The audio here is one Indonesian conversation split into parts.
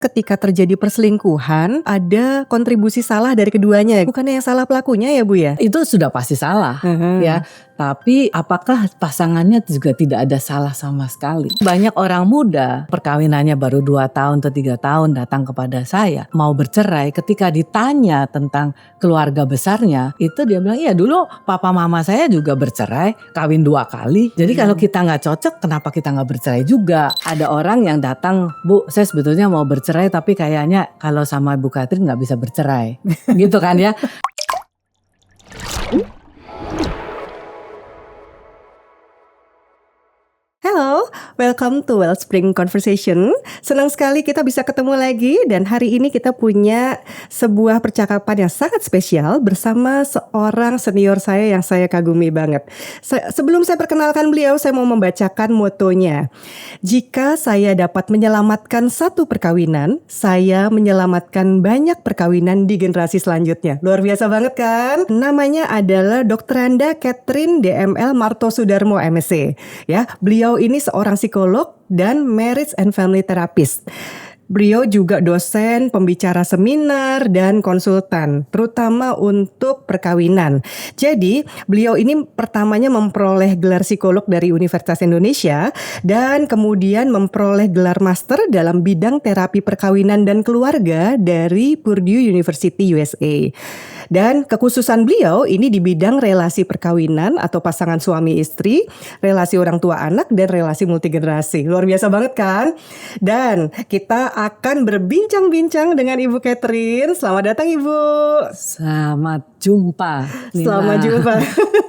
Ketika terjadi perselingkuhan, ada kontribusi salah dari keduanya, bukannya yang salah pelakunya ya Bu ya? Itu sudah pasti salah ya. Tapi apakah pasangannya juga tidak ada salah sama sekali? Banyak orang muda perkawinannya baru 2 tahun atau 3 tahun datang kepada saya mau bercerai, ketika ditanya tentang keluarga besarnya, itu dia bilang, iya dulu papa mama saya juga bercerai, kawin 2 kali. Jadi kalau kita nggak cocok, kenapa kita nggak bercerai juga? Ada orang yang datang, Bu, saya sebetulnya mau bercerai tapi kayaknya kalau sama Bu Katrin nggak bisa bercerai. Gitu kan ya. Halo, welcome to Wellspring Conversation. Senang sekali kita bisa ketemu lagi, dan hari ini kita punya sebuah percakapan yang sangat spesial bersama seorang senior saya yang saya kagumi banget. Sebelum saya perkenalkan beliau, saya mau membacakan motonya. Jika saya dapat menyelamatkan satu perkawinan, saya menyelamatkan banyak perkawinan di generasi selanjutnya. Luar biasa banget kan? Namanya adalah Dr. Anda Katrin DML Martosudarmo MSc. Ya, beliau ini seorang psikolog dan marriage and family therapist. Beliau juga dosen, pembicara seminar, dan konsultan, terutama untuk perkawinan. Jadi, beliau ini pertamanya memperoleh gelar psikolog dari Universitas Indonesia, dan kemudian memperoleh gelar master dalam bidang terapi perkawinan dan keluarga dari Purdue University USA. Dan kekhususan beliau ini di bidang relasi perkawinan atau pasangan suami istri, relasi orang tua anak, dan relasi multigenerasi. Luar biasa banget kan? Dan kita akan berbincang-bincang dengan Ibu Katrin. Selamat datang Ibu. Selamat jumpa. Nina. Selamat jumpa.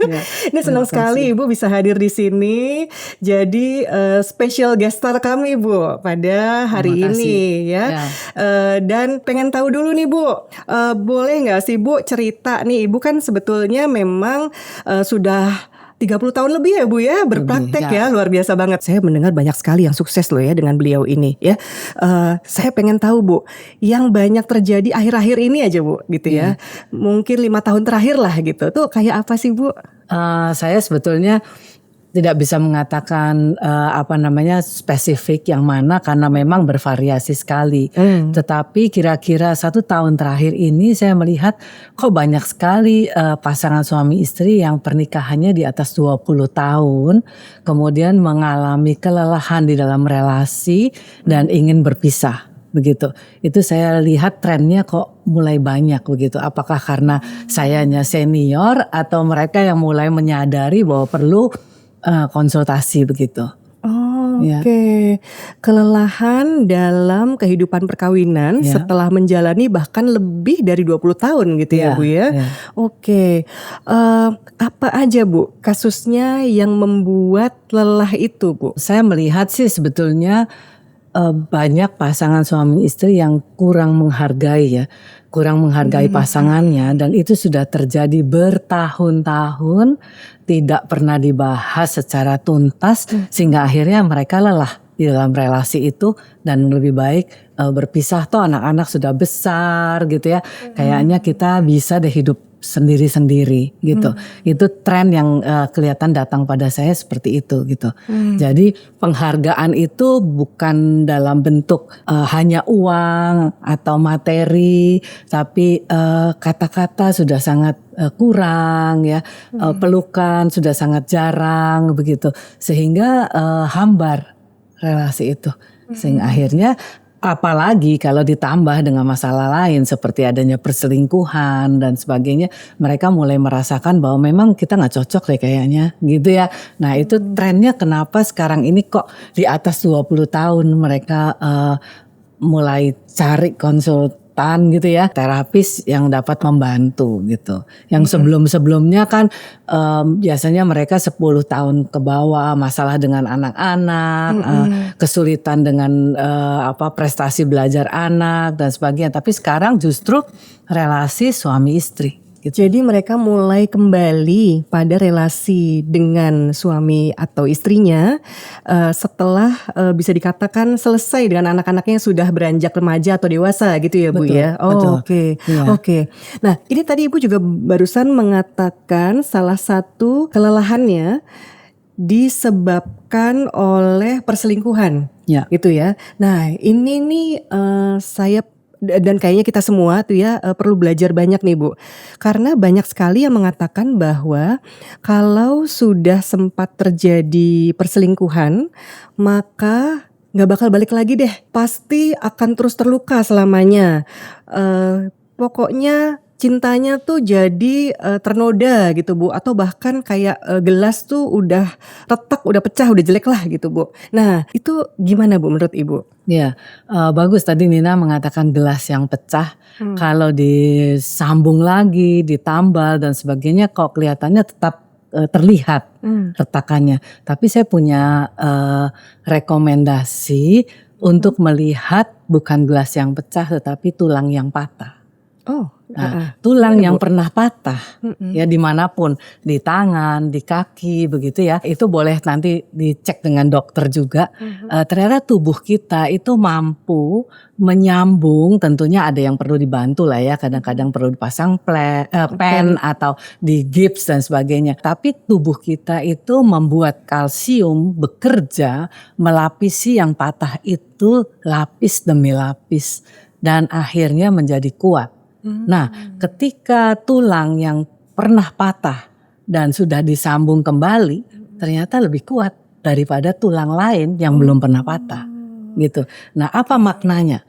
Ya, ini senang sekali Ibu bisa hadir di sini. Jadi special guest star kami Bu pada hari ini ya. Dan pengen tahu dulu nih Bu, boleh nggak sih Bu cerita nih, Ibu kan sebetulnya memang sudah 30 tahun lebih ya Bu ya berpraktek ya. Luar biasa banget. Saya mendengar banyak sekali yang sukses loh ya dengan beliau ini ya. Saya pengen tahu Bu, yang banyak terjadi akhir-akhir ini aja Bu gitu ya. Mungkin 5 tahun terakhir lah gitu. Tuh kayak apa sih Bu? Saya sebetulnya tidak bisa mengatakan spesifik yang mana karena memang bervariasi sekali. Tetapi kira-kira 1 tahun terakhir ini saya melihat kok banyak sekali pasangan suami istri yang pernikahannya di atas 20 tahun kemudian mengalami kelelahan di dalam relasi dan ingin berpisah. Begitu. Itu saya lihat trennya kok mulai banyak begitu. Apakah karena sayanya senior atau mereka yang mulai menyadari bahwa perlu konsultasi begitu. Oke. Kelelahan dalam kehidupan perkawinan setelah menjalani bahkan lebih dari 20 tahun gitu ya Bu ya. Oke. Apa aja Bu kasusnya yang membuat lelah itu Bu? Saya melihat sih sebetulnya banyak pasangan suami istri yang kurang menghargai pasangannya, dan itu sudah terjadi bertahun-tahun tidak pernah dibahas secara tuntas sehingga akhirnya mereka lelah di dalam relasi itu dan lebih baik berpisah. Toh anak-anak sudah besar gitu ya, kayaknya kita bisa deh hidup sendiri-sendiri gitu. Itu tren yang kelihatan datang pada saya seperti itu gitu. Jadi penghargaan itu bukan dalam bentuk hanya uang atau materi, tapi kata-kata sudah sangat kurang ya, pelukan sudah sangat jarang begitu, sehingga hambar relasi itu. Sehingga akhirnya apalagi kalau ditambah dengan masalah lain seperti adanya perselingkuhan dan sebagainya, mereka mulai merasakan bahwa memang kita nggak cocok deh kayaknya gitu ya. Nah itu trennya kenapa sekarang ini kok di atas 20 tahun mereka mulai cari konsultan gitu ya, terapis yang dapat membantu gitu. Yang sebelum-sebelumnya kan biasanya mereka 10 tahun ke bawah, masalah dengan anak-anak, kesulitan dengan prestasi belajar anak dan sebagainya. Tapi sekarang justru relasi suami istri. Gitu. Jadi mereka mulai kembali pada relasi dengan suami atau istrinya setelah bisa dikatakan selesai dengan anak-anaknya sudah beranjak remaja atau dewasa gitu ya Bu ya. Oke. Nah ini tadi Ibu juga barusan mengatakan salah satu kelelahannya disebabkan oleh perselingkuhan. Ya. gitu ya. Nah ini nih saya dan kayaknya kita semua tuh ya perlu belajar banyak nih Bu. Karena banyak sekali yang mengatakan bahwa kalau sudah sempat terjadi perselingkuhan, maka nggak bakal balik lagi deh. Pasti akan terus terluka selamanya. Pokoknya cintanya tuh jadi ternoda gitu Bu, atau bahkan kayak gelas tuh udah retak, udah pecah, udah jelek lah gitu Bu. Nah itu gimana Bu menurut Ibu? Ya, bagus tadi Nina mengatakan gelas yang pecah, kalau disambung lagi, ditambal dan sebagainya kok kelihatannya tetap terlihat retakannya. Tapi saya punya rekomendasi untuk melihat bukan gelas yang pecah tetapi tulang yang patah. Oh, Nah, tulang gimana, yang Bu? pernah patah ya dimanapun, di tangan, di kaki begitu ya, itu boleh nanti dicek dengan dokter juga. Ternyata tubuh kita itu mampu menyambung, tentunya ada yang perlu dibantu lah ya, kadang-kadang perlu dipasang pen atau di gips dan sebagainya. Tapi tubuh kita itu membuat kalsium bekerja melapisi yang patah itu lapis demi lapis dan akhirnya menjadi kuat. Nah, ketika tulang yang pernah patah dan sudah disambung kembali, ternyata lebih kuat daripada tulang lain yang belum pernah patah, gitu. Nah, apa maknanya?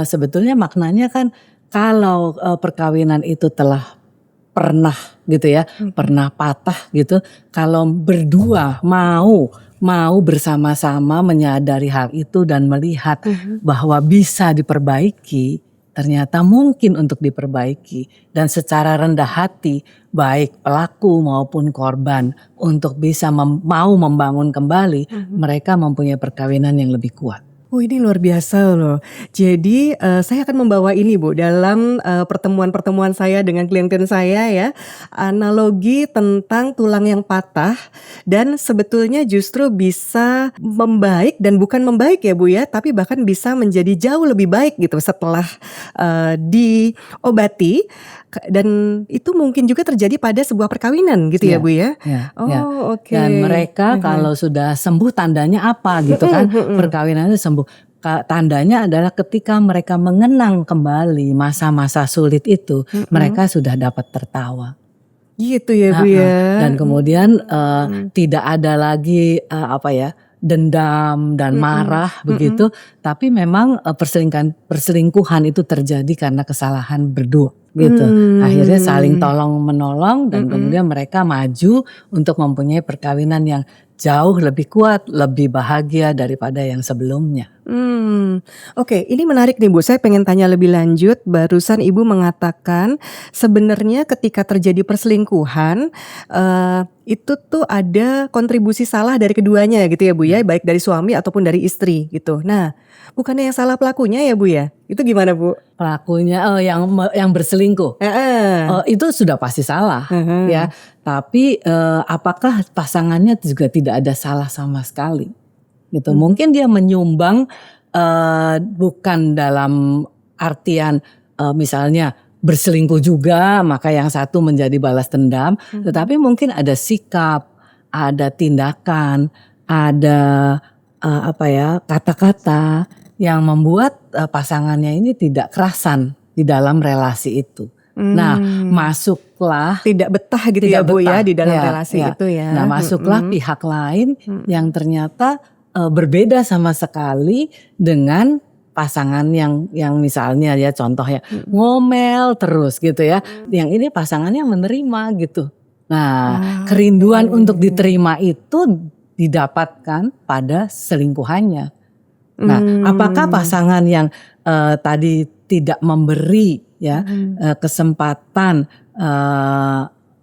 Sebetulnya maknanya kan kalau perkawinan itu telah pernah gitu ya, pernah patah gitu, kalau berdua mau bersama-sama menyadari hal itu dan melihat bahwa bisa diperbaiki, ternyata mungkin untuk diperbaiki dan secara rendah hati baik pelaku maupun korban untuk bisa mau membangun kembali, mereka mempunyai perkawinan yang lebih kuat. Oh ini luar biasa loh. Jadi saya akan membawa ini Bu dalam pertemuan-pertemuan saya dengan klien-klien saya ya. Analogi tentang tulang yang patah dan sebetulnya justru bisa membaik dan bukan membaik ya Bu ya. Tapi bahkan bisa menjadi jauh lebih baik gitu setelah diobati. Dan itu mungkin juga terjadi pada sebuah perkawinan gitu ya Bu ya. Ya. Oh oke. Dan mereka kalau sudah sembuh tandanya apa gitu kan, perkawinannya sembuh. Tandanya adalah ketika mereka mengenang kembali masa-masa sulit itu, mereka sudah dapat tertawa. Gitu ya Bu ya. Dan kemudian tidak ada lagi dendam dan marah begitu, tapi memang perselingkuhan itu terjadi karena kesalahan berdua gitu. Akhirnya saling tolong menolong dan kemudian mereka maju untuk mempunyai perkawinan yang jauh lebih kuat, lebih bahagia daripada yang sebelumnya. Oke, ini menarik nih Bu. Saya pengen tanya lebih lanjut. Barusan Ibu mengatakan sebenarnya ketika terjadi perselingkuhan itu tuh ada kontribusi salah dari keduanya gitu ya Bu ya, baik dari suami ataupun dari istri gitu. Nah, bukannya yang salah pelakunya ya Bu ya? Itu gimana Bu? Pelakunya yang berselingkuh. Itu sudah pasti salah ya. Tapi apakah pasangannya juga tidak ada salah sama sekali? Gitu. Mungkin dia menyumbang bukan dalam artian misalnya berselingkuh juga maka yang satu menjadi balas dendam, tetapi mungkin ada sikap, ada tindakan, ada kata-kata yang membuat pasangannya ini tidak kerasan di dalam relasi itu. Nah, masuklah tidak betah gitu ya Bu ya di dalam relasi itu ya. Nah, masuklah pihak lain yang ternyata berbeda sama sekali dengan pasangan yang misalnya ya contoh ya ngomel terus gitu ya. Yang ini pasangannya menerima gitu. Nah, kerinduan untuk diterima itu didapatkan pada selingkuhannya. Nah, apakah pasangan yang tadi tidak memberi ya kesempatan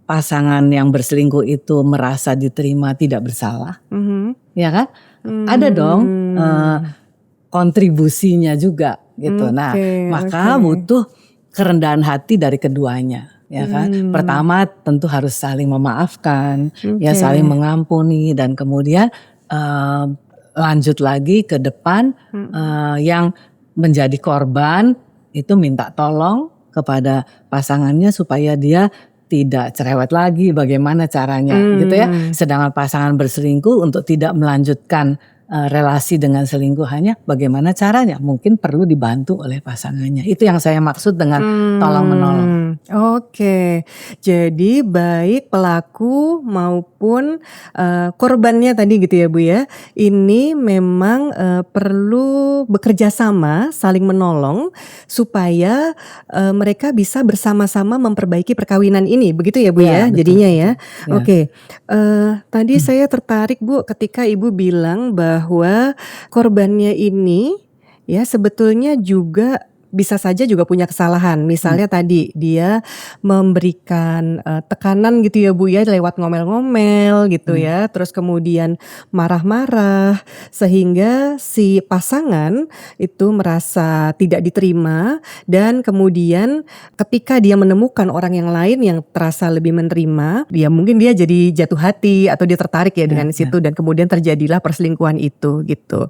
pasangan yang berselingkuh itu merasa diterima tidak bersalah? Ya kan? Ada dong kontribusinya juga gitu. Nah, maka butuh kerendahan hati dari keduanya, ya kan? Pertama tentu harus saling memaafkan, ya saling mengampuni dan kemudian lanjut lagi ke depan yang menjadi korban itu minta tolong kepada pasangannya supaya dia tidak cerewet lagi bagaimana caranya gitu ya. Sedangkan pasangan berselingkuh untuk tidak melanjutkan relasi dengan selingkuhannya, bagaimana caranya? Mungkin perlu dibantu oleh pasangannya. Itu yang saya maksud dengan tolong menolong. Oke, jadi baik pelaku maupun korbannya tadi gitu ya Bu ya, ini memang perlu bekerja sama, saling menolong supaya mereka bisa bersama-sama memperbaiki perkawinan ini, begitu ya Bu ya, Ya, betul, jadinya ya. betul. Ya. Oke, tadi saya tertarik Bu ketika Ibu bilang bahwa korbannya ini ya sebetulnya juga bisa saja juga punya kesalahan. Misalnya tadi dia memberikan tekanan gitu ya Bu ya lewat ngomel-ngomel gitu ya, terus kemudian marah-marah sehingga si pasangan itu merasa tidak diterima dan kemudian ketika dia menemukan orang yang lain yang terasa lebih menerima, ya mungkin dia jadi jatuh hati atau dia tertarik ya dengan situ dan kemudian terjadilah perselingkuhan itu gitu.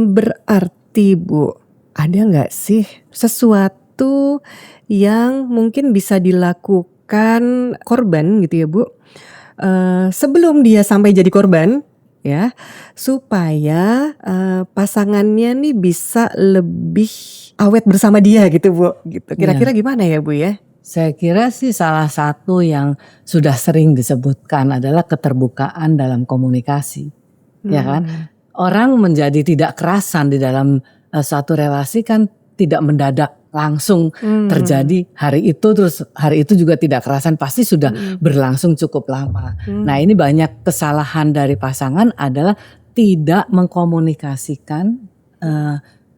Berarti Bu, ada nggak sih sesuatu yang mungkin bisa dilakukan korban gitu ya Bu, sebelum dia sampai jadi korban ya, supaya pasangannya nih bisa lebih awet bersama dia gitu Bu, gitu. Kira-kira gimana ya Bu ya? Saya kira sih salah satu yang sudah sering disebutkan adalah keterbukaan dalam komunikasi, ya kan? Orang menjadi tidak kerasan di dalam suatu relasi kan tidak mendadak langsung terjadi hari itu, terus hari itu juga tidak kerasan, pasti sudah berlangsung cukup lama. Nah, ini banyak kesalahan dari pasangan adalah tidak mengkomunikasikan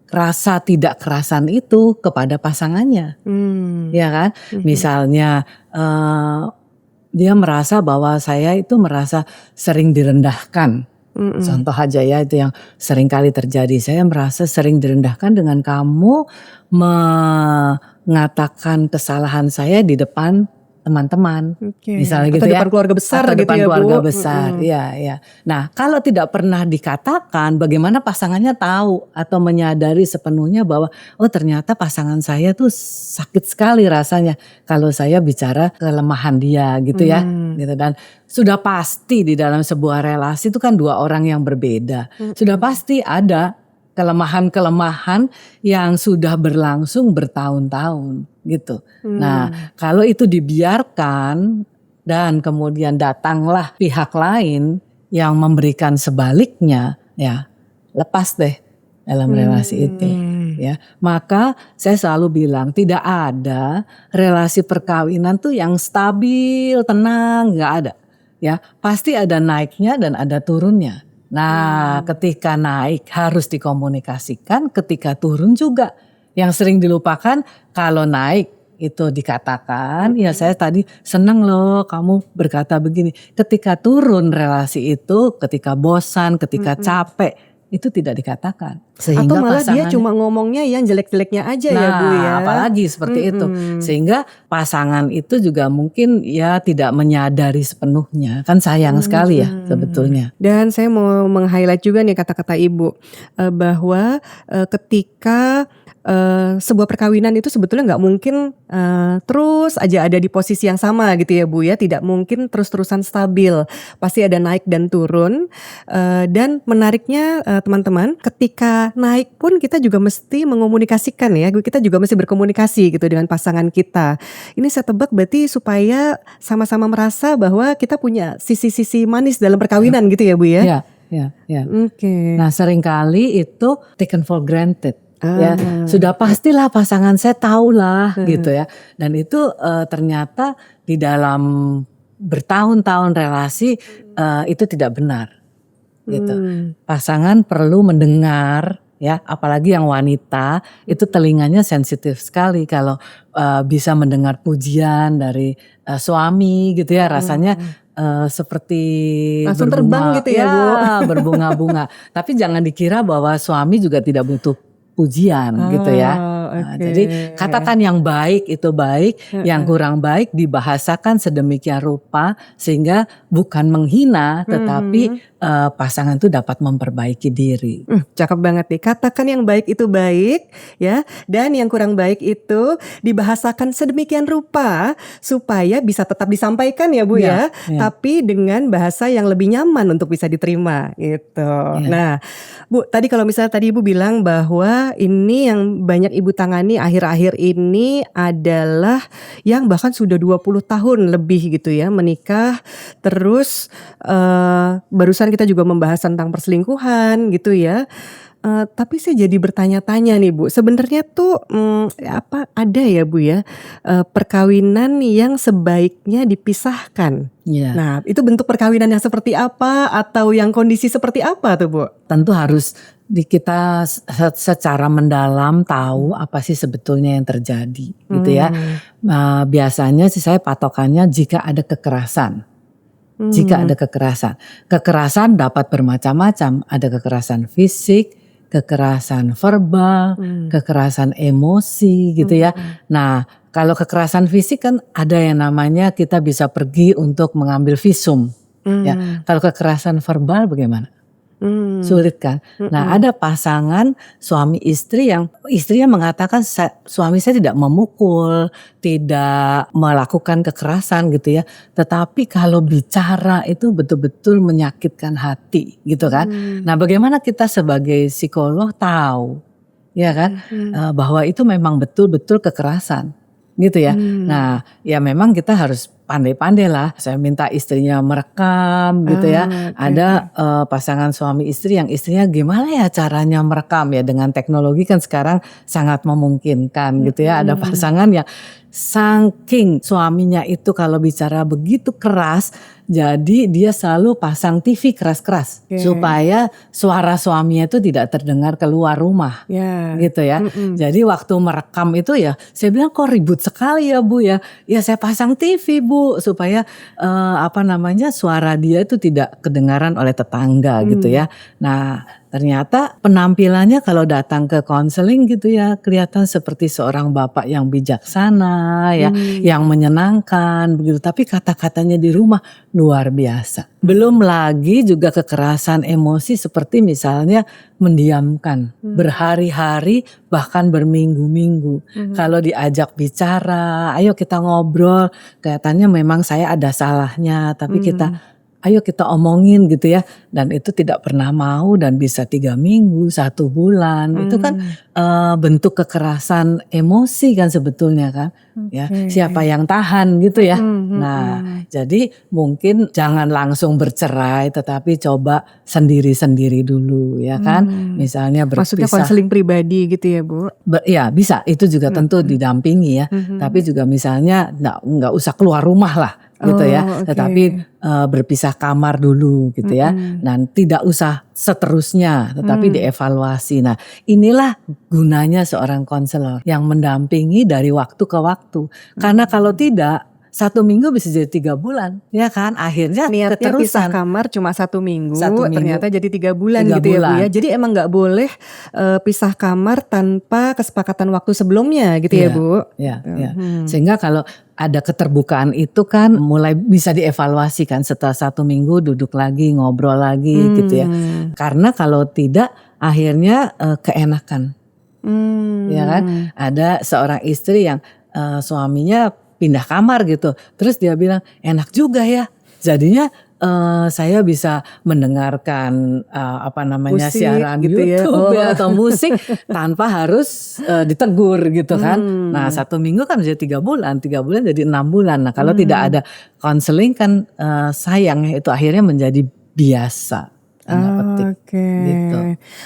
rasa tidak kerasan itu kepada pasangannya, ya kan? Misalnya dia merasa bahwa saya itu merasa sering direndahkan. Contoh aja ya, itu yang sering kali terjadi. Saya merasa sering direndahkan dengan kamu mengatakan kasalahan saya di depan teman-teman. Misalnya gitu Atau ya. depan keluarga besar Atau gitu depan ya Bu. keluarga besar. Ya. Nah, kalau tidak pernah dikatakan, bagaimana pasangannya tahu atau menyadari sepenuhnya bahwa oh ternyata pasangan saya tuh sakit sekali rasanya kalau saya bicara kelemahan dia gitu ya. Gitu. Dan sudah pasti di dalam sebuah relasi itu kan dua orang yang berbeda. Sudah pasti ada kelemahan-kelemahan yang sudah berlangsung bertahun-tahun gitu. Nah, kalau itu dibiarkan dan kemudian datanglah pihak lain yang memberikan sebaliknya, ya lepas deh dalam relasi itu. Ya, maka saya selalu bilang tidak ada relasi perkawinan tuh yang stabil, tenang, nggak ada. Ya, pasti ada naiknya dan ada turunnya. Nah, ketika naik harus dikomunikasikan, ketika turun juga. Yang sering dilupakan kalau naik itu dikatakan, ya saya tadi senang loh kamu berkata begini. Ketika turun relasi itu, ketika bosan, ketika capek, itu tidak dikatakan. Sehingga atau malah dia cuma ngomongnya yang jelek-jeleknya aja ya Bu ya. Apalagi seperti itu. Sehingga pasangan itu juga mungkin ya tidak menyadari sepenuhnya. Kan sayang sekali ya sebetulnya. Dan saya mau meng-highlight juga nih kata-kata Ibu bahwa ketika sebuah perkawinan itu sebetulnya nggak mungkin terus aja ada di posisi yang sama gitu ya Bu ya, tidak mungkin terus-terusan stabil, pasti ada naik dan turun. Dan menariknya teman-teman, ketika naik pun kita juga mesti mengomunikasikan ya, kita juga mesti berkomunikasi gitu dengan pasangan kita. Ini saya tebak berarti supaya sama-sama merasa bahwa kita punya sisi-sisi manis dalam perkawinan gitu ya Bu ya. Ya. Oke. Nah, seringkali itu taken for granted. Ya, sudah pastilah pasangan saya tahulah gitu ya. Dan itu ternyata di dalam bertahun-tahun relasi itu tidak benar. Gitu. Pasangan perlu mendengar ya, apalagi yang wanita itu telinganya sensitif sekali kalau bisa mendengar pujian dari suami gitu ya, rasanya seperti langsung terbang gitu ya Bu. Berbunga-bunga. Tapi jangan dikira bahwa suami juga tidak butuh pujian gitu ya. Nah, jadi katakan yang baik itu baik, yang kurang baik dibahasakan sedemikian rupa sehingga bukan menghina tetapi pasangan itu dapat memperbaiki diri. Cakep banget nih. Katakan yang baik itu baik ya, dan yang kurang baik itu dibahasakan sedemikian rupa supaya bisa tetap disampaikan ya Bu ya, tapi dengan bahasa yang lebih nyaman untuk bisa diterima gitu. Nah, Bu, tadi kalau misalnya tadi Ibu bilang bahwa ini yang banyak Ibu tangani akhir-akhir ini adalah yang bahkan sudah 20 tahun lebih gitu ya menikah, terus barusan kita juga membahas tentang perselingkuhan gitu ya. Tapi saya jadi bertanya-tanya nih Bu, sebenarnya tuh apa ada ya Bu ya perkawinan yang sebaiknya dipisahkan. Nah, itu bentuk perkawinan yang seperti apa atau yang kondisi seperti apa tuh Bu? Tentu harus kita secara mendalam tahu apa sih sebetulnya yang terjadi gitu ya. Biasanya sih saya patokannya jika ada kekerasan. Jika ada kekerasan dapat bermacam-macam, ada kekerasan fisik, kekerasan verbal, kekerasan emosi gitu ya. Nah, kalau kekerasan fisik kan ada yang namanya kita bisa pergi untuk mengambil visum. Ya. Kalau kekerasan verbal bagaimana? Sulit kan? Nah, ada pasangan suami istri yang istrinya mengatakan suami saya tidak memukul, tidak melakukan kekerasan gitu ya. Tetapi kalau bicara itu betul-betul menyakitkan hati gitu kan. Nah, bagaimana kita sebagai psikolog tahu ya kan bahwa itu memang betul-betul kekerasan gitu ya. Nah, ya memang kita harus pandai-pandai lah. Saya minta istrinya merekam gitu ya. Ada pasangan suami istri yang istrinya gimana ya caranya merekam ya, dengan teknologi kan sekarang sangat memungkinkan gitu ya. Ada pasangan yang saking suaminya itu kalau bicara begitu keras, jadi dia selalu pasang TV keras-keras supaya suara suaminya itu tidak terdengar keluar rumah gitu ya. Jadi waktu merekam itu ya saya bilang kok ribut sekali ya Bu ya. Ya saya pasang TV Bu supaya suara dia itu tidak kedengaran oleh tetangga gitu ya. Nah, ternyata penampilannya kalau datang ke konseling gitu ya kelihatan seperti seorang bapak yang bijaksana ya, yang menyenangkan begitu. Tapi kata-katanya di rumah luar biasa. Belum lagi juga kekerasan emosi seperti misalnya mendiamkan berhari-hari bahkan berminggu-minggu. Kalau diajak bicara, ayo kita ngobrol, kelihatannya memang saya ada salahnya, tapi ayo kita omongin gitu ya, dan itu tidak pernah mau dan bisa 3 minggu, 1 bulan, itu kan bentuk kekerasan emosi kan sebetulnya kan, ya siapa yang tahan gitu ya. Nah, jadi mungkin jangan langsung bercerai, tetapi coba sendiri-sendiri dulu ya kan, misalnya berpisah. Maksudnya konseling pribadi gitu ya Bu? Ya bisa, itu juga tentu didampingi ya, tapi juga misalnya nggak usah keluar rumah lah. Gitu ya, tetapi berpisah kamar dulu gitu ya. Dan tidak usah seterusnya, tetapi dievaluasi. Nah, inilah gunanya seorang konselor yang mendampingi dari waktu ke waktu. Karena kalau tidak 1 minggu bisa jadi 3 bulan, ya kan? Akhirnya niatnya pisah kamar cuma 1 minggu, ternyata jadi 3 bulan gitu ya Bu ya. Jadi emang nggak boleh pisah kamar tanpa kesepakatan waktu sebelumnya gitu ya Bu. Ya. Sehingga kalau ada keterbukaan itu kan mulai bisa dievaluasi kan, setelah 1 minggu duduk lagi ngobrol lagi gitu ya. Karena kalau tidak akhirnya keenakan, ya kan? Ada seorang istri yang suaminya pindah kamar gitu, terus dia bilang enak juga ya, jadinya saya bisa mendengarkan musik, siaran gitu YouTube ya, atau musik tanpa harus ditegur gitu kan. Nah 1 minggu kan bisa 3 bulan, 3 bulan jadi 6 bulan. Nah kalau tidak ada konseling kan sayang itu akhirnya menjadi biasa. Gitu.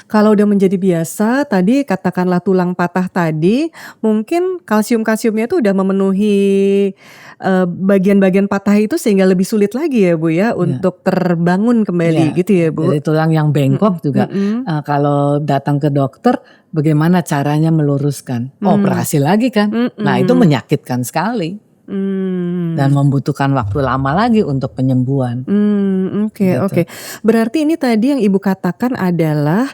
Kalau udah menjadi biasa, tadi katakanlah tulang patah tadi, mungkin kalsium-kalsiumnya itu udah memenuhi bagian-bagian patah itu sehingga lebih sulit lagi ya Bu ya untuk terbangun kembali gitu ya Bu. Jadi tulang yang bengkok juga kalau datang ke dokter bagaimana caranya meluruskan? Operasi lagi kan? Nah itu menyakitkan sekali. Dan membutuhkan waktu lama lagi untuk penyembuhan. Oke. Berarti ini tadi yang Ibu katakan adalah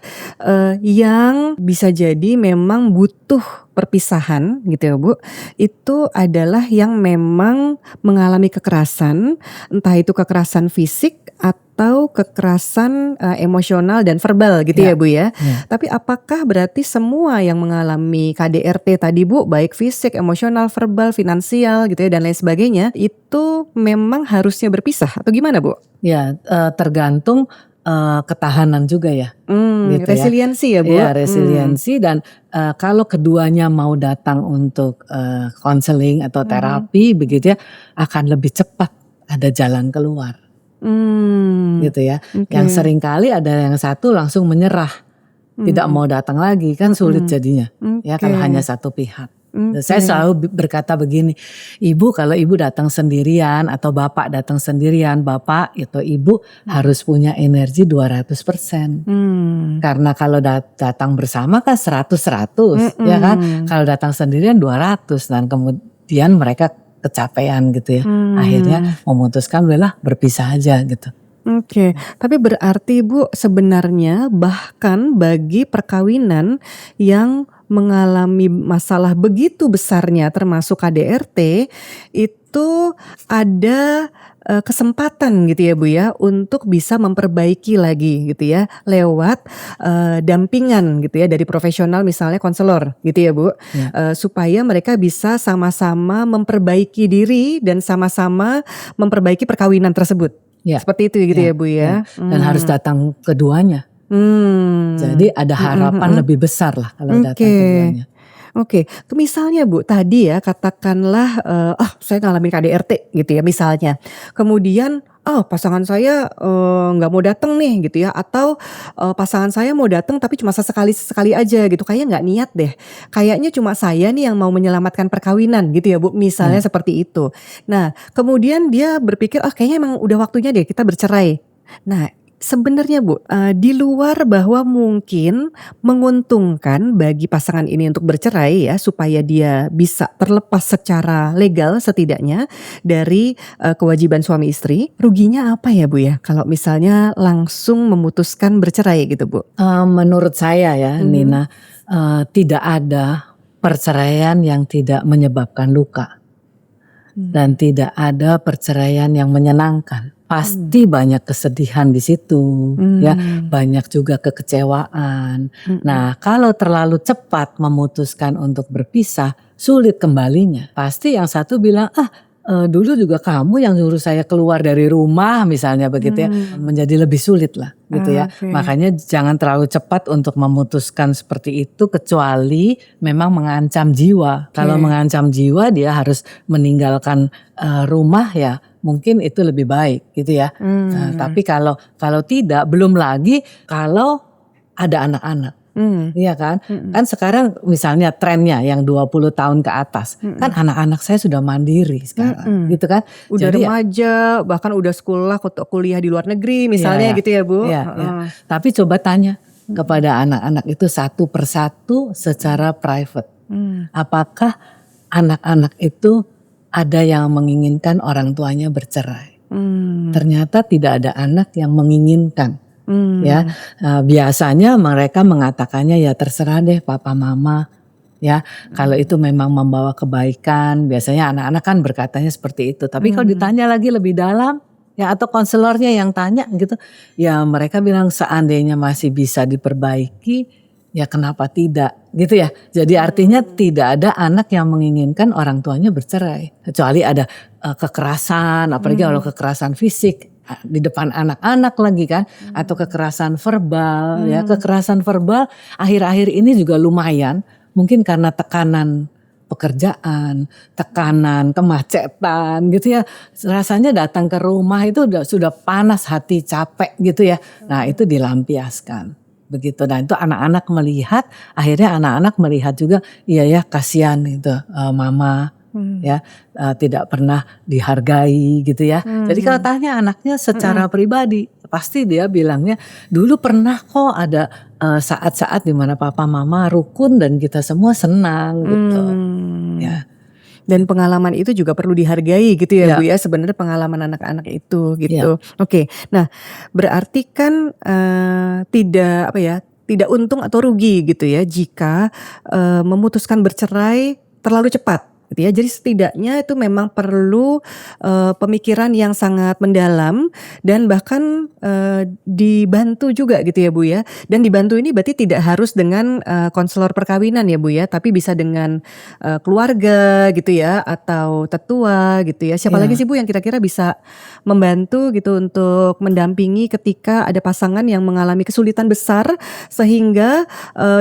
yang bisa jadi memang butuh perpisahan gitu ya Bu. Itu adalah yang memang mengalami kekerasan, entah itu kekerasan fisik atau kekerasan emosional dan verbal gitu ya Bu ya. Tapi apakah berarti semua yang mengalami KDRT tadi Bu, baik fisik, emosional, verbal, finansial gitu ya dan lain sebagainya, itu memang harusnya berpisah atau gimana Bu? Ya, tergantung ketahanan juga ya. Gitu ya. Resiliensi ya Bu? Iya, resiliensi dan kalau keduanya mau datang untuk konseling atau terapi begitu ya, akan lebih cepat ada jalan keluar. Gitu ya. Yang sering kali ada yang satu langsung menyerah, tidak mau datang lagi, kan sulit jadinya. Ya kalau hanya satu pihak. Saya selalu berkata begini, ibu kalau ibu datang sendirian atau bapak datang sendirian, bapak atau ibu harus punya energi 200%. Karena kalau datang bersama kan 100-100 ya kan. Kalau datang sendirian 200 dan kemudian mereka kecapean gitu ya. Akhirnya memutuskan udahlah berpisah aja gitu. Oke, tapi berarti Bu sebenarnya bahkan bagi perkawinan yang mengalami masalah begitu besarnya termasuk KDRT itu ada kesempatan gitu ya Bu ya untuk bisa memperbaiki lagi gitu ya lewat dampingan gitu ya dari profesional misalnya konselor gitu ya Bu, supaya mereka bisa sama-sama memperbaiki diri dan sama-sama memperbaiki perkawinan tersebut. Seperti itu gitu ya Bu ya. Dan harus datang keduanya. Jadi ada harapan lebih besar lah kalau datang keduanya. Oke, misalnya Bu tadi ya katakanlah saya ngalamin KDRT gitu ya misalnya. Kemudian pasangan saya nggak mau datang nih gitu ya, atau pasangan saya mau datang tapi cuma sesekali aja gitu, kayaknya nggak niat deh. Kayaknya cuma saya nih yang mau menyelamatkan perkawinan gitu ya Bu, misalnya seperti itu. Nah kemudian dia berpikir kayaknya emang udah waktunya deh kita bercerai. Nah sebenarnya Bu, di luar bahwa mungkin menguntungkan bagi pasangan ini untuk bercerai ya, supaya dia bisa terlepas secara legal setidaknya dari kewajiban suami istri, ruginya apa ya Bu ya, kalau misalnya langsung memutuskan bercerai gitu Bu? Menurut saya ya Nina, tidak ada perceraian yang tidak menyebabkan luka. Dan tidak ada perceraian yang menyenangkan. Pasti banyak kesedihan di situ, ya, banyak juga kekecewaan. Nah, kalau terlalu cepat memutuskan untuk berpisah, sulit kembalinya. Pasti yang satu bilang, dulu juga kamu yang nyuruh saya keluar dari rumah misalnya begitu ya, menjadi lebih sulit lah gitu ya. Makanya jangan terlalu cepat untuk memutuskan seperti itu kecuali memang mengancam jiwa. Kalau mengancam jiwa dia harus meninggalkan rumah ya mungkin itu lebih baik gitu ya. Tapi kalau tidak, belum lagi kalau ada anak-anak. Iya kan? Kan sekarang misalnya trennya yang 20 tahun ke atas, kan anak-anak saya sudah mandiri sekarang, gitu kan? Udah Jadi remaja, bahkan udah sekolah, kuliah di luar negeri misalnya gitu ya Bu. Tapi coba tanya kepada anak-anak itu satu persatu secara private, apakah anak-anak itu ada yang menginginkan orang tuanya bercerai? Ternyata tidak ada anak yang menginginkan. Ya, biasanya mereka mengatakannya ya terserah deh papa mama ya, kalau itu memang membawa kebaikan, biasanya anak-anak kan berkatanya seperti itu. Tapi kalau ditanya lagi lebih dalam ya, atau konselornya yang tanya gitu ya, mereka bilang seandainya masih bisa diperbaiki ya kenapa tidak gitu ya. Jadi artinya tidak ada anak yang menginginkan orang tuanya bercerai, kecuali ada kekerasan, apalagi kalau kekerasan fisik di depan anak-anak lagi kan, atau kekerasan verbal ya. Kekerasan verbal akhir-akhir ini juga lumayan, mungkin karena tekanan pekerjaan, tekanan kemacetan gitu ya, rasanya datang ke rumah itu sudah panas hati, capek gitu ya. Nah itu dilampiaskan begitu. Nah itu anak-anak melihat, akhirnya anak-anak melihat juga iya ya kasihan gitu mama ya, tidak pernah dihargai gitu ya. Jadi kalau tanya anaknya secara pribadi, pasti dia bilangnya dulu pernah kok ada saat-saat dimana papa mama rukun dan kita semua senang gitu. Ya. Dan pengalaman itu juga perlu dihargai gitu ya Bu ya, sebenarnya pengalaman anak-anak itu gitu. Oke, nah berarti kan tidak untung atau rugi gitu ya jika memutuskan bercerai terlalu cepat gitu ya. Jadi setidaknya itu memang perlu pemikiran yang sangat mendalam dan bahkan dibantu juga gitu ya Bu ya. Dan dibantu ini berarti tidak harus dengan konselor perkawinan ya Bu ya, tapi bisa dengan keluarga gitu ya atau tetua gitu ya. Siapa lagi Ya, sih Bu yang kira-kira bisa membantu gitu untuk mendampingi ketika ada pasangan yang mengalami kesulitan besar sehingga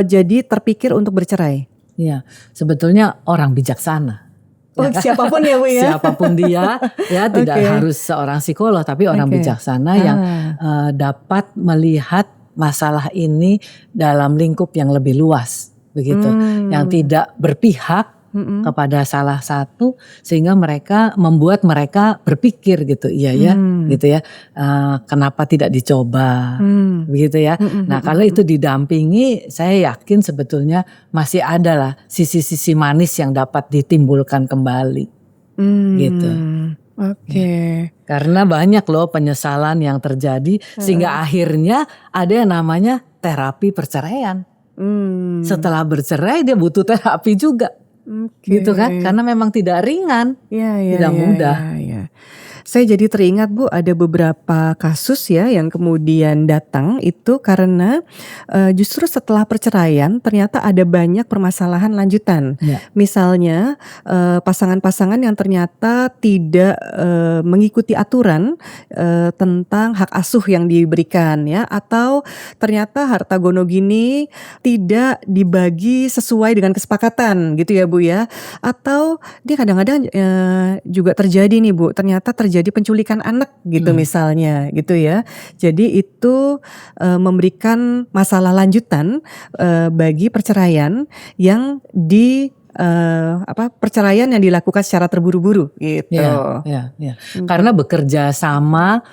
jadi terpikir untuk bercerai? ya. Sebetulnya orang bijaksana. Oh, Ya kan? siapapun ya Bu ya? Siapapun dia, ya tidak Oke, harus seorang psikolog, tapi orang oke. bijaksana yang Ah, dapat melihat masalah ini dalam lingkup yang lebih luas, begitu. Yang mmm, tidak berpihak mhm, kepada salah satu, sehingga membuat mereka berpikir gitu, iya ya, mmm, gitu ya. Kenapa tidak dicoba, mmm, begitu ya. mhm Nah, mhm kalau mhm, itu didampingi, saya yakin sebetulnya masih ada lah sisi-sisi manis yang dapat ditimbulkan kembali, gitu. oke, Ya. Karena banyak loh penyesalan yang terjadi heeh, sehingga akhirnya ada yang namanya terapi perceraian. mmm, Setelah bercerai dia butuh terapi juga, oke. gitu kan? Karena memang tidak ringan, Iya iya tidak iya iya mudah. iya. Saya jadi teringat Bu, ada beberapa kasus ya yang kemudian datang itu karena, justru setelah perceraian ternyata ada banyak permasalahan lanjutan. Ya, Misalnya, pasangan-pasangan yang ternyata tidak, mengikuti aturan, tentang hak asuh yang diberikan ya, atau ternyata harta gono gini tidak dibagi sesuai dengan kesepakatan gitu ya Bu ya. Atau dia kadang-kadang, juga terjadi nih Bu, ternyata terjadi penculikan anak gitu mhm, misalnya gitu ya. Jadi itu, memberikan masalah lanjutan, bagi perceraian yang perceraian yang dilakukan secara terburu-buru ya, gitu. ya, ya. Oke. Karena bekerja sama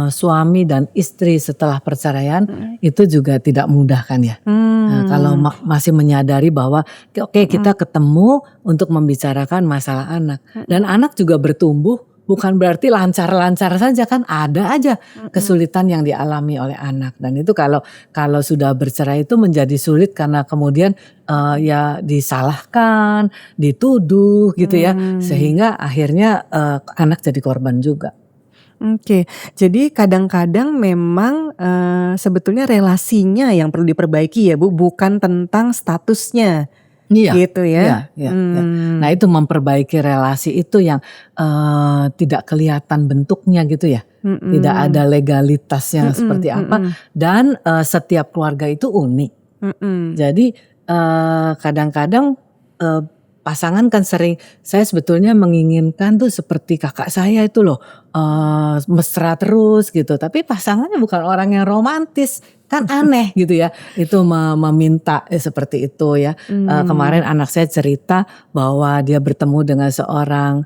suami dan istri setelah perceraian Mhm. itu juga tidak mudah kan ya. Nah, kalau Mmm, masih menyadari bahwa oke mhm kita ketemu untuk membicarakan masalah anak dan mhm anak juga bertumbuh bukan berarti lancar-lancar saja kan ada aja mhm. kesulitan yang dialami oleh anak dan itu kalau kalau sudah bercerai itu menjadi sulit karena kemudian ya disalahkan, dituduh gitu ya Mmm. sehingga akhirnya anak jadi korban juga. Oke, jadi kadang-kadang memang, sebetulnya relasinya yang perlu diperbaiki ya Bu, bukan tentang statusnya, Iya, gitu iya, ya? iya, iya. Nah itu memperbaiki relasi itu yang tidak kelihatan bentuknya gitu ya. Tidak ada Mhm, legalitasnya mhm seperti apa mhm dan setiap keluarga itu unik. mhm, Jadi kadang-kadang eee, pasangan kan sering saya sebetulnya menginginkan tuh seperti kakak saya itu loh, mesra terus gitu, tapi pasangannya bukan orang yang romantis, kan aneh gitu ya, itu meminta seperti itu ya. Kemarin mmm. anak saya cerita bahwa dia bertemu dengan seorang,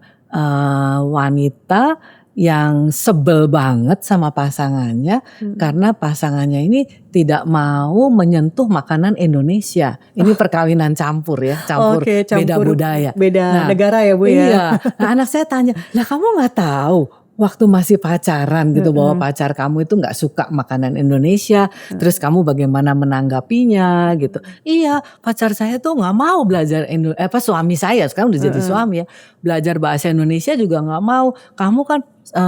wanita yang sebel banget sama pasangannya, Mhm. karena pasangannya ini tidak mau menyentuh makanan Indonesia. Ini perkawinan campur ya, campur Oke, beda campur budaya. beda Nah negara ya Bu ya? iya, nah anak saya tanya, "Lah kamu nggak tahu waktu masih pacaran gitu bahwa Heeh, pacar kamu itu nggak suka makanan Indonesia, terus heeh, kamu bagaimana menanggapinya?" gitu. "Iya, pacar saya tuh nggak mau belajar suami saya, sekarang udah jadi heeh, suami ya, belajar bahasa Indonesia juga nggak mau. Kamu kan,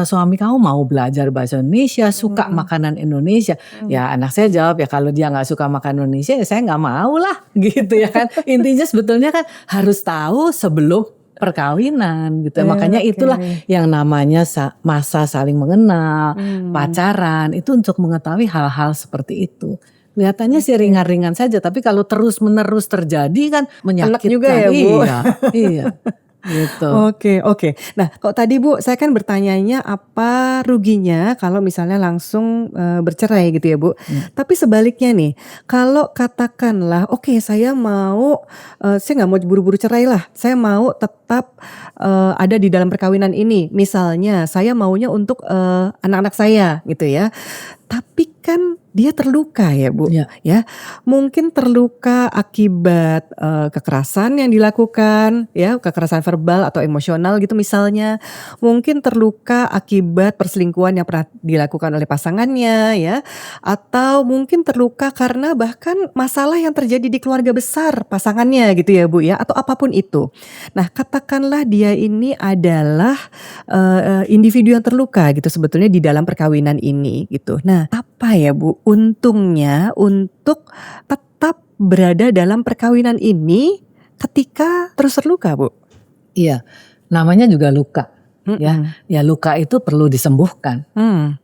suami kamu mau belajar bahasa Indonesia, suka mhm, makanan Indonesia." mhm. Ya anak saya jawab, "Ya kalau dia nggak suka makan Indonesia ya saya nggak mau lah," gitu ya kan. Intinya sebetulnya kan harus tahu sebelum perkawinan gitu. Makanya Oke, itulah yang namanya masa saling mengenal, mmm, pacaran, itu untuk mengetahui hal-hal seperti itu. Kelihatannya sih oke. ringan-ringan saja, tapi kalau terus-menerus terjadi kan Enek juga menyakitkan. ya Bu? Iya, iya, gitu. Oke oke. Nah, kalau tadi Bu, saya kan bertanyanya apa ruginya kalau misalnya langsung, bercerai gitu ya Bu. Mmm, Tapi sebaliknya nih, kalau katakanlah oke saya mau, saya nggak mau buru-buru cerai lah, saya mau tetap tetap ada di dalam perkawinan ini. Misalnya saya maunya untuk anak-anak saya gitu ya. Tapi kan dia terluka ya Bu, Ya. ya. Mungkin terluka akibat kekerasan yang dilakukan, ya, kekerasan verbal atau emosional gitu misalnya. Mungkin terluka akibat perselingkuhan yang pernah dilakukan oleh pasangannya, ya. Atau mungkin terluka karena bahkan masalah yang terjadi di keluarga besar pasangannya gitu ya Bu ya, atau apapun itu. Nah, katakanlah dia ini adalah individu yang terluka gitu sebetulnya di dalam perkawinan ini gitu. Nah, apa ya Bu untungnya untuk tetap berada dalam perkawinan ini ketika terus terluka Bu? Iya, namanya juga luka. Ya, Mhm. ya luka itu perlu disembuhkan,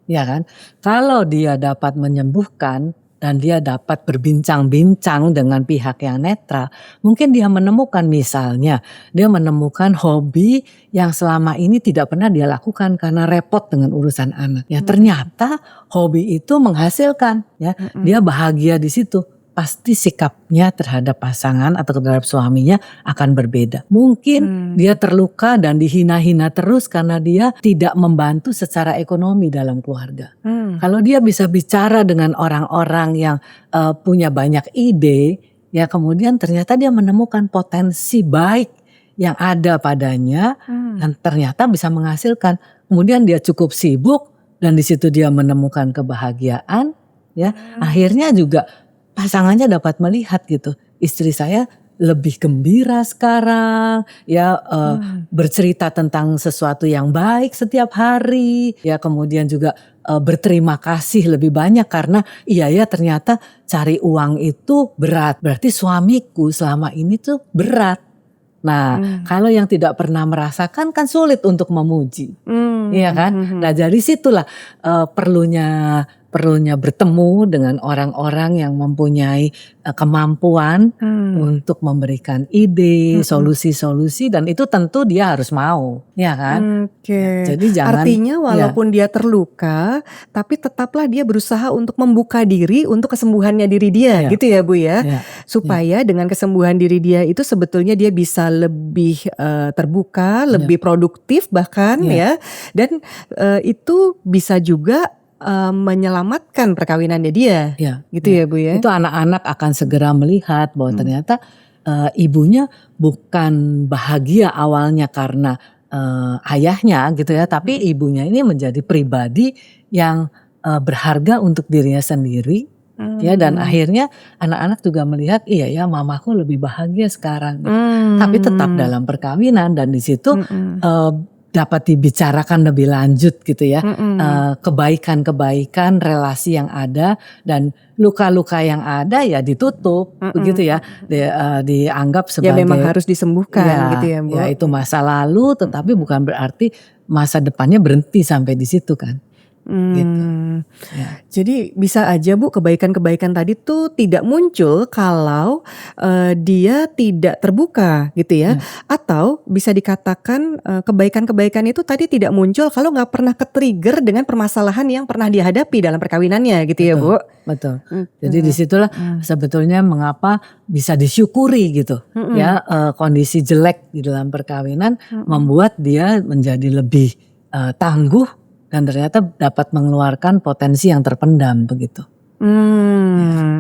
ya kan? Kalau dia dapat menyembuhkan dan dia dapat berbincang-bincang dengan pihak yang netral, mungkin dia menemukan misalnya, dia menemukan hobi yang selama ini tidak pernah dia lakukan karena repot dengan urusan anak. Ya ternyata hobi itu menghasilkan, ya dia bahagia di situ. Pasti sikapnya terhadap pasangan atau terhadap suaminya akan berbeda. Mungkin dia terluka dan dihina-hina terus karena dia tidak membantu secara ekonomi dalam keluarga. Kalau dia bisa bicara dengan orang-orang yang punya banyak ide, ya kemudian ternyata dia menemukan potensi baik yang ada padanya dan ternyata bisa menghasilkan. Kemudian dia cukup sibuk dan di situ dia menemukan kebahagiaan, ya. Akhirnya juga pasangannya dapat melihat gitu, istri saya lebih gembira sekarang, ya bercerita tentang sesuatu yang baik setiap hari, ya kemudian juga berterima kasih lebih banyak karena iya ya ternyata cari uang itu berat, berarti suamiku selama ini tuh berat. Nah, kalau yang tidak pernah merasakan kan sulit untuk memuji, iya kan? Nah dari situlah perlunya bertemu dengan orang-orang yang mempunyai kemampuan untuk memberikan ide, solusi-solusi dan itu tentu dia harus mau, ya kan? Oke. Jadi jangan, Artinya walaupun dia terluka, tapi tetaplah dia berusaha untuk membuka diri untuk kesembuhannya diri dia, Ya. gitu ya Bu ya. Ya. Supaya dengan kesembuhan diri dia itu sebetulnya dia bisa lebih terbuka, lebih produktif bahkan ya. Dan itu bisa juga menyelamatkan perkawinannya dia, gitu ya Bu ya. Itu anak-anak akan segera melihat bahwa ternyata ibunya bukan bahagia awalnya karena ayahnya gitu ya, tapi ibunya ini menjadi pribadi yang berharga untuk dirinya sendiri, ya dan akhirnya anak-anak juga melihat iya ya mamaku lebih bahagia sekarang, tapi tetap dalam perkawinan dan di situ dapat dibicarakan lebih lanjut gitu ya, kebaikan-kebaikan relasi yang ada dan luka-luka yang ada ya ditutup begitu ya, dianggap Ya sebagai memang harus disembuhkan gitu ya Bu. ya itu masa lalu tetapi bukan berarti masa depannya berhenti sampai di situ kan. Gitu. Ya. Jadi bisa aja Bu kebaikan-kebaikan tadi tuh tidak muncul kalau dia tidak terbuka gitu ya. Atau bisa dikatakan kebaikan-kebaikan itu tadi tidak muncul kalau nggak pernah ke-trigger dengan permasalahan yang pernah dihadapi dalam perkawinannya gitu ya Bu. Betul. Jadi disitulah sebetulnya mengapa bisa disyukuri gitu ya, kondisi jelek di dalam perkawinan membuat dia menjadi lebih tangguh dan ternyata dapat mengeluarkan potensi yang terpendam begitu.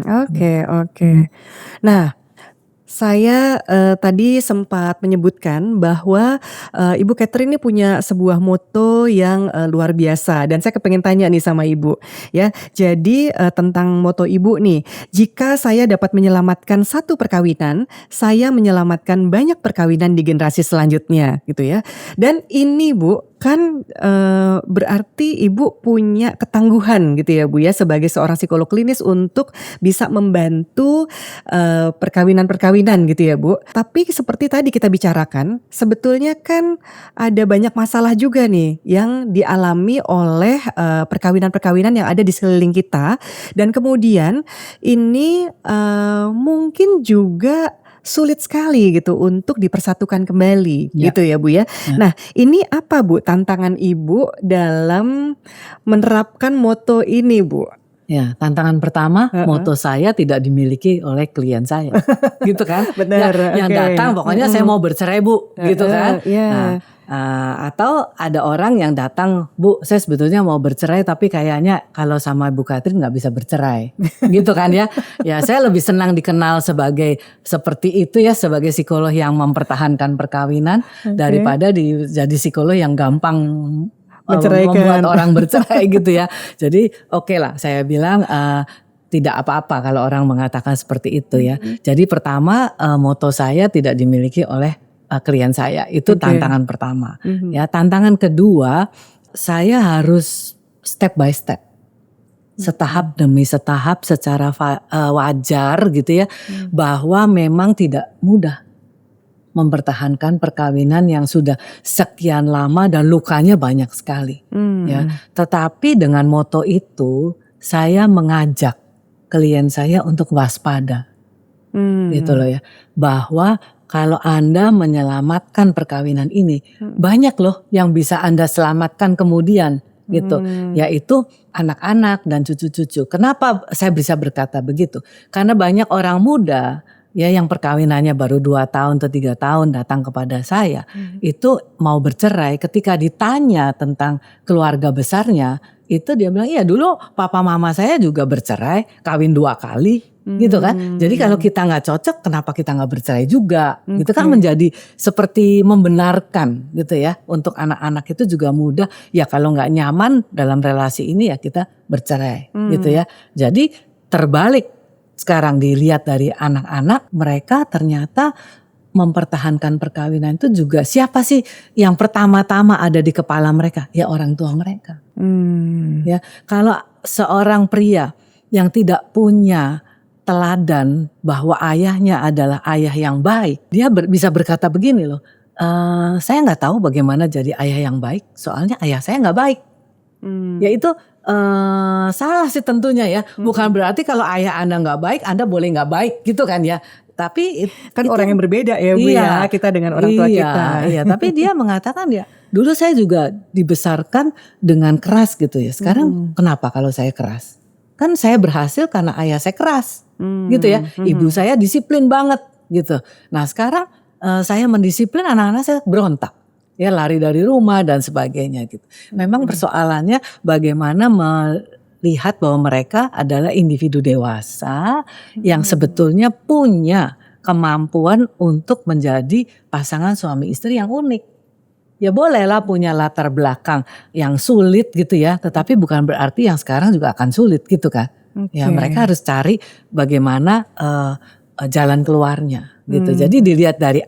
Oke. Nah, saya tadi sempat menyebutkan bahwa Ibu Catherine ini punya sebuah moto yang luar biasa dan saya kepengen tanya nih sama Ibu ya. Jadi tentang moto Ibu nih, jika saya dapat menyelamatkan satu perkawinan, saya menyelamatkan banyak perkawinan di generasi selanjutnya gitu ya. Dan ini Bu kan berarti Ibu punya ketangguhan gitu ya Bu ya sebagai seorang psikolog klinis untuk bisa membantu perkawinan-perkawinan gitu ya Bu. Tapi seperti tadi kita bicarakan, sebetulnya kan ada banyak masalah juga nih yang dialami oleh perkawinan-perkawinan yang ada di sekeliling kita dan kemudian ini mungkin juga sulit sekali gitu untuk dipersatukan kembali gitu ya Bu ya. Nah ini apa Bu tantangan Ibu dalam menerapkan moto ini Bu? Ya, tantangan pertama, Heeh. moto saya tidak dimiliki oleh klien saya, gitu kan? Benar, Yang oke. datang pokoknya saya mau bercerai Bu, gitu kan? Iya. Nah, atau ada orang yang datang, Bu, saya sebetulnya mau bercerai tapi kayaknya kalau sama Bu Katrin nggak bisa bercerai, gitu kan ya? Ya, saya lebih senang dikenal sebagai seperti itu ya, sebagai psikolog yang mempertahankan perkawinan daripada jadi psikolog yang gampang membuat Menceraikan. orang bercerai gitu ya. Jadi oke lah saya bilang tidak apa-apa kalau orang mengatakan seperti itu ya. Jadi pertama moto saya tidak dimiliki oleh klien saya. Itu tantangan pertama. Ya, tantangan kedua saya harus step by step. Setahap demi setahap secara wajar gitu ya. Bahwa memang tidak mudah mempertahankan perkawinan yang sudah sekian lama dan lukanya banyak sekali. Ya, tetapi dengan moto itu saya mengajak klien saya untuk waspada, gitu loh ya, bahwa kalau Anda menyelamatkan perkawinan ini, banyak loh yang bisa Anda selamatkan kemudian, gitu, yaitu anak-anak dan cucu-cucu. Kenapa saya bisa berkata begitu? Karena banyak orang muda ya yang perkawinannya baru 2 tahun atau 3 tahun datang kepada saya, itu mau bercerai, ketika ditanya tentang keluarga besarnya, itu dia bilang, iya dulu papa mama saya juga bercerai, kawin 2 kali, gitu kan. Jadi kalau kita nggak cocok, kenapa kita nggak bercerai juga? Gitu kan menjadi seperti membenarkan gitu ya. Untuk anak-anak itu juga mudah, ya kalau nggak nyaman dalam relasi ini ya kita bercerai, gitu ya. Jadi terbalik. Sekarang dilihat dari anak-anak, mereka ternyata mempertahankan perkawinan itu juga siapa sih yang pertama-tama ada di kepala mereka? Ya orang tua mereka. Ya, kalau seorang pria yang tidak punya teladan bahwa ayahnya adalah ayah yang baik, dia bisa berkata begini loh, saya nggak tahu bagaimana jadi ayah yang baik, soalnya ayah saya nggak baik. Ya itu salah sih tentunya ya. Bukan berarti kalau ayah Anda nggak baik, Anda boleh nggak baik gitu kan ya. Tapi kan orang yang berbeda ya Bu ya, kita dengan orang tua kita. Iya, tapi dia mengatakan ya, dulu saya juga dibesarkan dengan keras gitu ya. Sekarang kenapa kalau saya keras? Kan saya berhasil karena ayah saya keras, gitu ya. Ibu saya disiplin banget gitu. Nah sekarang saya mendisiplin anak-anak saya berontak. Ya lari dari rumah dan sebagainya gitu. Memang persoalannya bagaimana melihat bahwa mereka adalah individu dewasa yang sebetulnya punya kemampuan untuk menjadi pasangan suami istri yang unik. Ya bolehlah punya latar belakang yang sulit gitu ya, tetapi bukan berarti yang sekarang juga akan sulit gitu kan. Ya mereka harus cari bagaimana jalan keluarnya gitu. Jadi dilihat dari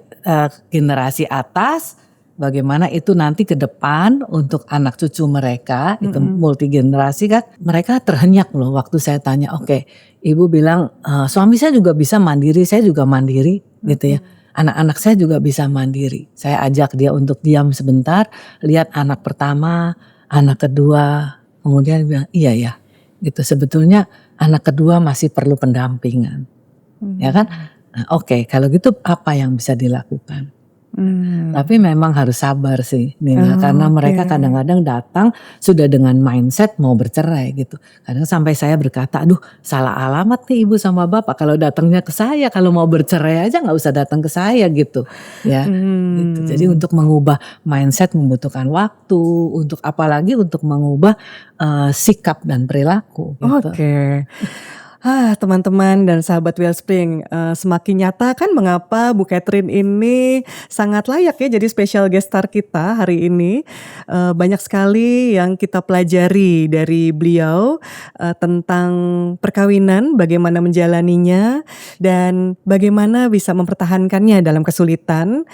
generasi atas, bagaimana itu nanti ke depan untuk anak cucu mereka, itu multi generasi kan, mereka terhenyak loh waktu saya tanya, oke, ibu bilang suami saya juga bisa mandiri, saya juga mandiri gitu ya, anak-anak saya juga bisa mandiri. Saya ajak dia untuk diam sebentar, lihat anak pertama, anak kedua, kemudian bilang iya ya, gitu. Sebetulnya anak kedua masih perlu pendampingan, ya kan? Nah, oke, kalau gitu apa yang bisa dilakukan? Tapi memang harus sabar sih Nina, karena mereka kadang-kadang datang sudah dengan mindset mau bercerai gitu. Kadang sampai saya berkata, aduh salah alamat nih ibu sama bapak, kalau datangnya ke saya, kalau mau bercerai aja nggak usah datang ke saya gitu ya. Gitu. Jadi untuk mengubah mindset membutuhkan waktu, untuk apalagi untuk mengubah sikap dan perilaku gitu. Teman-teman dan sahabat Wellspring, semakin nyata kan mengapa Bu Katrin ini sangat layak ya jadi special guest star kita hari ini. Banyak sekali yang kita pelajari dari beliau tentang perkawinan, bagaimana menjalaninya dan bagaimana bisa mempertahankannya dalam kesulitan,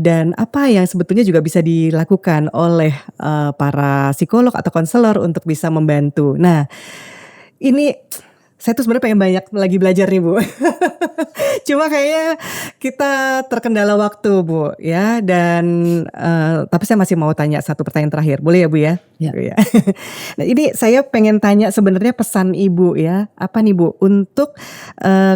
dan apa yang sebetulnya juga bisa dilakukan oleh para psikolog atau konselor untuk bisa membantu. Nah, ini Saya tuh sebenarnya pengen banyak lagi belajar nih Bu. Cuma kayaknya kita terkendala waktu Bu ya. Dan tapi saya masih mau tanya satu pertanyaan terakhir. Boleh ya Bu ya? Ya. Ya. Nah, ini saya pengen tanya sebenarnya pesan Ibu ya. Apa nih Bu? Untuk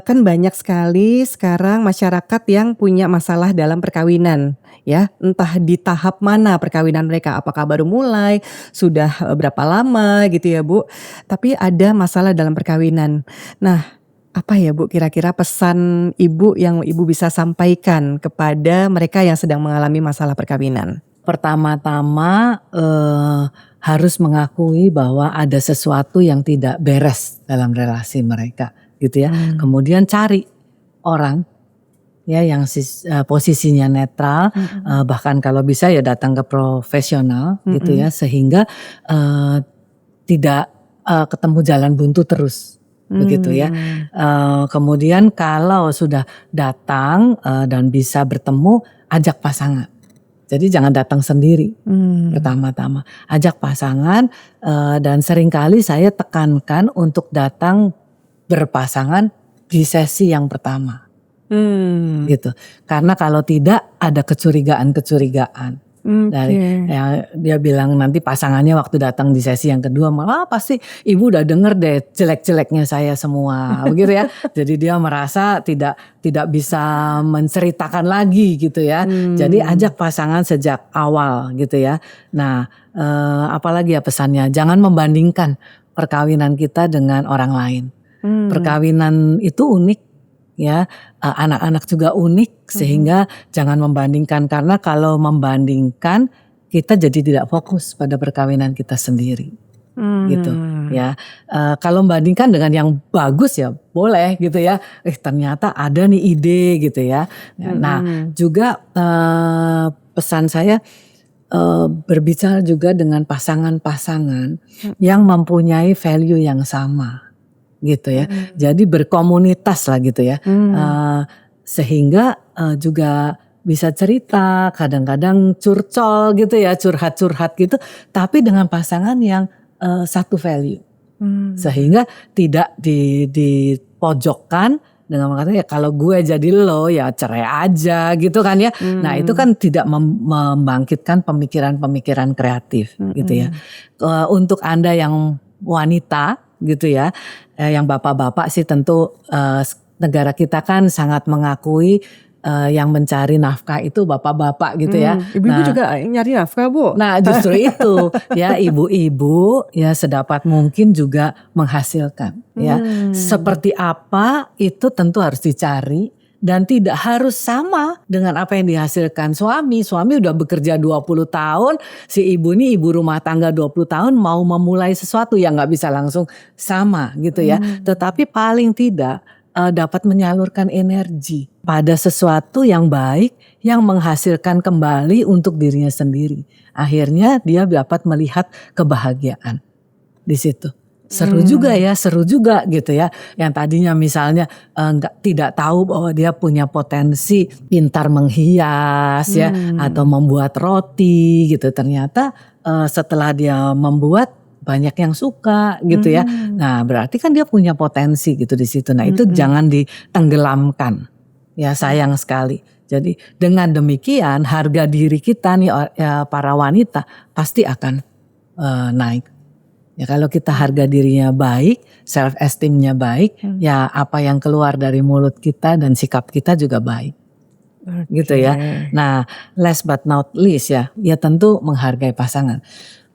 kan banyak sekali sekarang masyarakat yang punya masalah dalam perkawinan. Ya, entah di tahap mana perkawinan mereka, apakah baru mulai, sudah berapa lama gitu ya Bu. Tapi ada masalah dalam perkawinan. Nah, apa ya Bu kira-kira pesan Ibu yang Ibu bisa sampaikan kepada mereka yang sedang mengalami masalah perkawinan? Pertama-tama harus mengakui bahwa ada sesuatu yang tidak beres dalam relasi mereka, gitu ya. Kemudian cari orang ya yang posisinya netral, bahkan kalau bisa ya datang ke profesional gitu ya, sehingga tidak ketemu jalan buntu terus begitu ya. Kemudian kalau sudah datang dan bisa bertemu, ajak pasangan. Jadi jangan datang sendiri. Pertama-tama ajak pasangan, dan seringkali saya tekankan untuk datang berpasangan di sesi yang pertama. Gitu. Karena kalau tidak ada kecurigaan dari ya, dia bilang nanti pasangannya waktu datang di sesi yang kedua malah pasti ibu udah denger deh jelek-jeleknya saya semua begitu ya. Jadi dia merasa tidak bisa menceritakan lagi gitu ya. Jadi ajak pasangan sejak awal gitu ya. Nah, apalagi ya pesannya, jangan membandingkan perkawinan kita dengan orang lain. Perkawinan itu unik. Ya, anak-anak juga unik sehingga jangan membandingkan, karena kalau membandingkan kita jadi tidak fokus pada perkawinan kita sendiri, gitu ya. Kalau membandingkan dengan yang bagus ya boleh gitu ya. Ternyata ada nih ide gitu ya. Nah juga pesan saya berbicara juga dengan pasangan-pasangan yang mempunyai value yang sama. Gitu ya, jadi berkomunitas lah gitu ya, sehingga juga bisa cerita, kadang-kadang curcol gitu ya, curhat-curhat gitu, tapi dengan pasangan yang satu value, sehingga tidak dipojokkan dengan mengatakan ya kalau gue jadi lo ya cerai aja gitu kan ya. Nah itu kan tidak membangkitkan pemikiran-pemikiran kreatif gitu ya. Untuk Anda yang wanita gitu ya, yang bapak-bapak sih tentu negara kita kan sangat mengakui yang mencari nafkah itu bapak-bapak gitu ya. Ibu-ibu juga nyari nafkah Bu. Nah justru itu ya, ibu-ibu ya sedapat mungkin juga menghasilkan ya. Seperti apa itu tentu harus dicari. Dan tidak harus sama dengan apa yang dihasilkan suami. Suami udah bekerja 20 tahun, si ibu ini ibu rumah tangga 20 tahun mau memulai sesuatu yang gak bisa langsung sama gitu ya. Tetapi paling tidak dapat menyalurkan energi pada sesuatu yang baik yang menghasilkan kembali untuk dirinya sendiri. Akhirnya dia dapat melihat kebahagiaan di situ. Seru juga ya, seru juga gitu ya. Yang tadinya misalnya tidak tahu bahwa dia punya potensi pintar menghias ya, atau membuat roti gitu. Ternyata setelah dia membuat banyak yang suka gitu ya. Nah berarti kan dia punya potensi gitu di situ. Nah itu jangan ditenggelamkan ya, sayang sekali. Jadi dengan demikian harga diri kita nih ya, para wanita pasti akan naik. Ya kalau kita harga dirinya baik, self esteemnya baik, ya apa yang keluar dari mulut kita dan sikap kita juga baik. Gitu ya. Nah, last but not least ya tentu menghargai pasangan.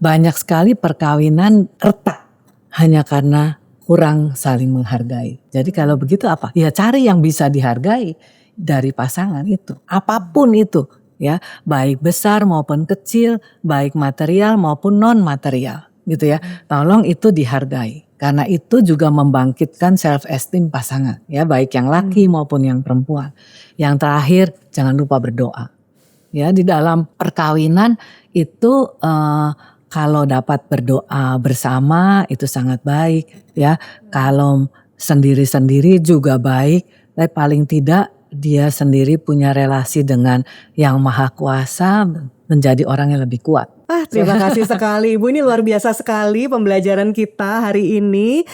Banyak sekali perkawinan retak hanya karena kurang saling menghargai. Jadi kalau begitu apa? Ya cari yang bisa dihargai dari pasangan itu. Apapun itu ya, baik besar maupun kecil, baik material maupun non material. Gitu ya, tolong itu dihargai karena itu juga membangkitkan self esteem pasangan ya, baik yang laki maupun yang perempuan. Yang terakhir jangan lupa berdoa ya, di dalam perkawinan itu kalau dapat berdoa bersama itu sangat baik ya, kalau sendiri-sendiri juga baik, tapi paling tidak dia sendiri punya relasi dengan Yang Maha Kuasa, menjadi orang yang lebih kuat. Terima kasih sekali Ibu, ini luar biasa sekali pembelajaran kita hari ini.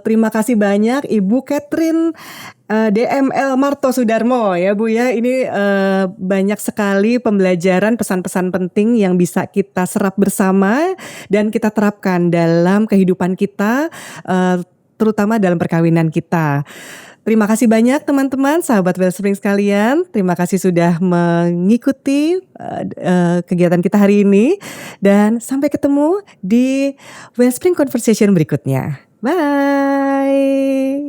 Terima kasih banyak Ibu Catherine DML Marto Sudarmo ya Bu ya. Ini banyak sekali pembelajaran, pesan-pesan penting yang bisa kita serap bersama dan kita terapkan dalam kehidupan kita, terutama dalam perkawinan kita. Terima kasih banyak teman-teman, sahabat Wellspring sekalian. Terima kasih sudah mengikuti kegiatan kita hari ini. Dan sampai ketemu di Wellspring Conversation berikutnya. Bye.